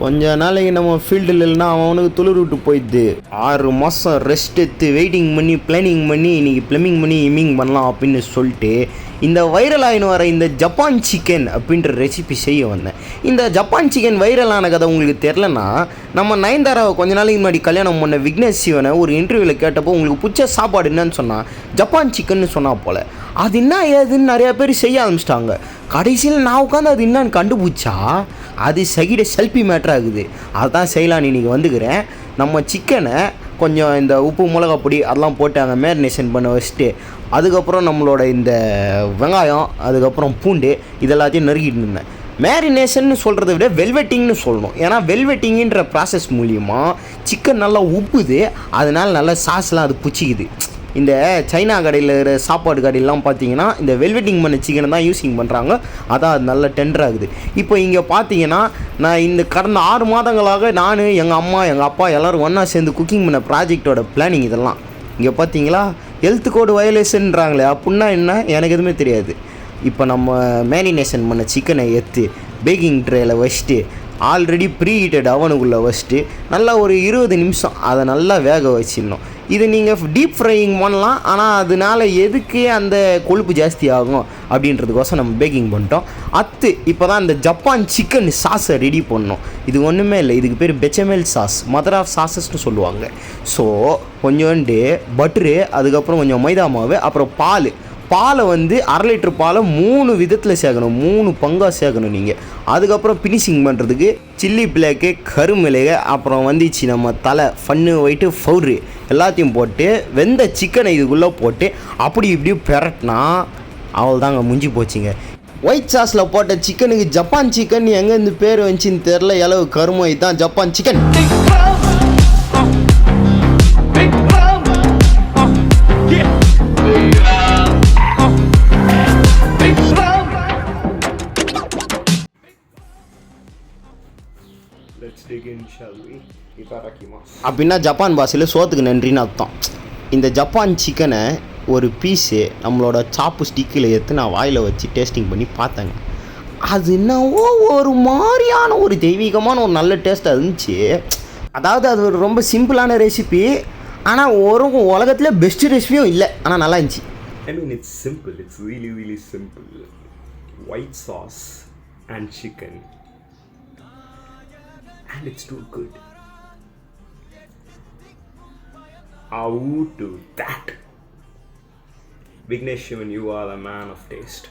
கொஞ்ச நாளைக்கு நம்ம ஃபீல்டில் இல்லைன்னா அவனுக்கு துளிர் விட்டு போயிடுது. 6 மாதம் ரெஸ்ட் எடுத்து வெயிட்டிங் பண்ணி பிளானிங் பண்ணி இன்றைக்கி ப்ளம்பிங் பண்ணி இமிங் பண்ணலாம் அப்படின்னு சொல்லிட்டு இந்த வைரல் ஆகின்னு வர இந்த ஜப்பான் சிக்கன் அப்படின்ற ரெசிபி செய்ய வந்தேன். இந்த ஜப்பான் சிக்கன் வைரலான கதை உங்களுக்கு தெரிலனா, நம்ம நயன்தாராவை கொஞ்ச நாளைக்கு முன்னாடி கல்யாணம் பண்ண விக்னேஷ் சிவனை ஒரு இன்டர்வியூவில் கேட்டப்போ உங்களுக்கு பிடிச்ச சாப்பாடு என்னன்னு சொன்னால் ஜப்பான் சிக்கன்னு சொன்னால் போல். அது என்ன ஏதுன்னு நிறையா பேர் செய்ய ஆரம்பிச்சிட்டாங்க. கடைசியில் நான் உட்காந்து அது என்னன்னு கண்டுபிடிச்சா அது சைடு செல்ஃபி மேட்ரு ஆகுது. அதுதான் செய்யலான்னு இன்றைக்கி வந்துக்கிறேன். நம்ம சிக்கனை கொஞ்சம் இந்த உப்பு மிளகாப்பொடி அதெல்லாம் போட்டு அங்கே மேரினேஷன் பண்ண வச்சுட்டு அதுக்கப்புறம் நம்மளோட இந்த வெங்காயம் அதுக்கப்புறம் பூண்டு இதெல்லாத்தையும் நறுக்கிட்டு இருந்தேன். மேரினேஷன் சொல்கிறத விட வெல்வெட்டிங்னு சொல்லணும். ஏன்னா வெல்வெட்டிங்கிற ப்ராசஸ் மூலியமாக சிக்கன் நல்லா உப்புது, அதனால் நல்லா சாஸ்லாம் அது பிடிச்சிக்குது. இந்த சைனா கடையில் இருக்கிற சாப்பாடு கடையிலாம் பார்த்தீங்கன்னா இந்த வெல்வெட்டிங் பண்ண சிக்கனை தான் யூஸிங் பண்ணுறாங்க. அதான் அது நல்ல டெண்டராகுது. இப்போ இங்கே பார்த்தீங்கன்னா நான் இந்த கடந்த 6 மாதங்களாக நான் எங்கள் அம்மா எங்கள் அப்பா எல்லோரும் ஒன்றா சேர்ந்து குக்கிங் பண்ண ப்ராஜெக்டோட பிளானிங் இதெல்லாம். இங்கே பார்த்தீங்களா ஹெல்த் கோடு வயலேஷன்றாங்களே அப்படின்னா என்ன எனக்கு எதுவுமே தெரியாது. இப்போ நம்ம மேரினேஷன் பண்ண சிக்கனை எடுத்து பேக்கிங் ட்ரேயில் வச்சுட்டு ஆல்ரெடி ப்ரீஹீட்டட் அவனுக்குள்ளே வச்சுட்டு நல்லா ஒரு 20 நிமிஷம் அதை நல்லா வேக வச்சிடணும். இது நீங்கள் டீப் ஃப்ரையிங் பண்ணலாம், ஆனால் அதனால எதுக்கு அந்த கொழுப்பு ஜாஸ்தி ஆகும் அப்படின்றதுக்கோசம் நம்ம பேக்கிங் பண்ணிட்டோம். இப்போ தான் இந்த ஜப்பான் சிக்கன் சாஸை ரெடி பண்ணோம். இது ஒன்றுமே இல்லை, இதுக்கு பேர் பெச்சமெல் சாஸ், மதர் ஆஃப் சாஸஸ்ன்னு சொல்லுவாங்க. ஸோ கொஞ்சோண்டு பட்ரு, அதுக்கப்புறம் கொஞ்சம் மைதா மாவு, அப்புறம் பாலை வந்து 1/2 லிட்டர் பாலை 3 விதத்தில் சேர்க்கணும், 3 பங்காக சேர்க்கணும் நீங்கள். அதுக்கப்புறம் ஃபினிஷிங் பண்ணுறதுக்கு சில்லி பிளேக்கு, கருமிளகு, அப்புறம் வந்துச்சு நம்ம தலை ஃபன்னு ஒயிட்டு பவுட்ரு எல்லாத்தையும் போட்டு வெந்த சிக்கனை இதுக்குள்ளே போட்டு அப்படி இப்படி பெரட்டினா அவள் தாங்க முடிஞ்சு போச்சுங்க. ஒயிட் சாஸில் போட்ட சிக்கனுக்கு ஜப்பான் சிக்கன் எங்கேருந்து பேர் வந்துச்சின்னு தெரில. அளவு கருமை தான் ஜப்பான் சிக்கன். அப்படின்னா ஜப்பான் பாஷையில் சோத்துக்கு நன்றின்னு அர்த்தம். இந்த ஜப்பான் சிக்கனை ஒரு பீஸு நம்மளோட சாப்பு ஸ்டிக்கில் எடுத்து நான் வாயில் வச்சு டேஸ்டிங் பண்ணி பார்த்தேங்க. அது என்னவோ ஒரு மாதிரியான ஒரு தெய்வீகமான ஒரு நல்ல டேஸ்ட்டாக இருந்துச்சு. அதாவது அது ஒரு ரொம்ப சிம்பிளான ரெசிபி, ஆனால் ஒரு உலகத்தில் பெஸ்ட்டு ரெசிபியும் இல்லை, ஆனால் நல்லா இருந்துச்சு. I mean, it's simple. It's really, really simple. White sauce and chicken. And it's too good. How to that? Vignesh Shivan, you are a man of taste.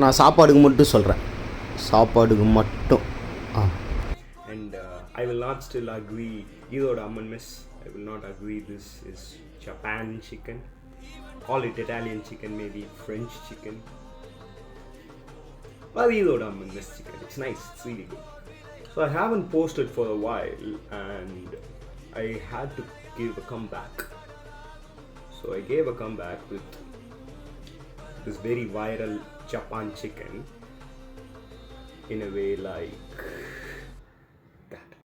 நான் சாப்பாடுக்கு மட்டும் சொல்கிறேன், சாப்பாடுக்கு மட்டும். And I will not still agree. Either Amman miss, I will not agree this is Japan chicken. Call it Italian chicken, maybe French chicken. But either Amman miss chicken. It's nice. It's really good. So I haven't posted for a while and I had to give a comeback. So I gave a comeback with this very viral Japan chicken in a way like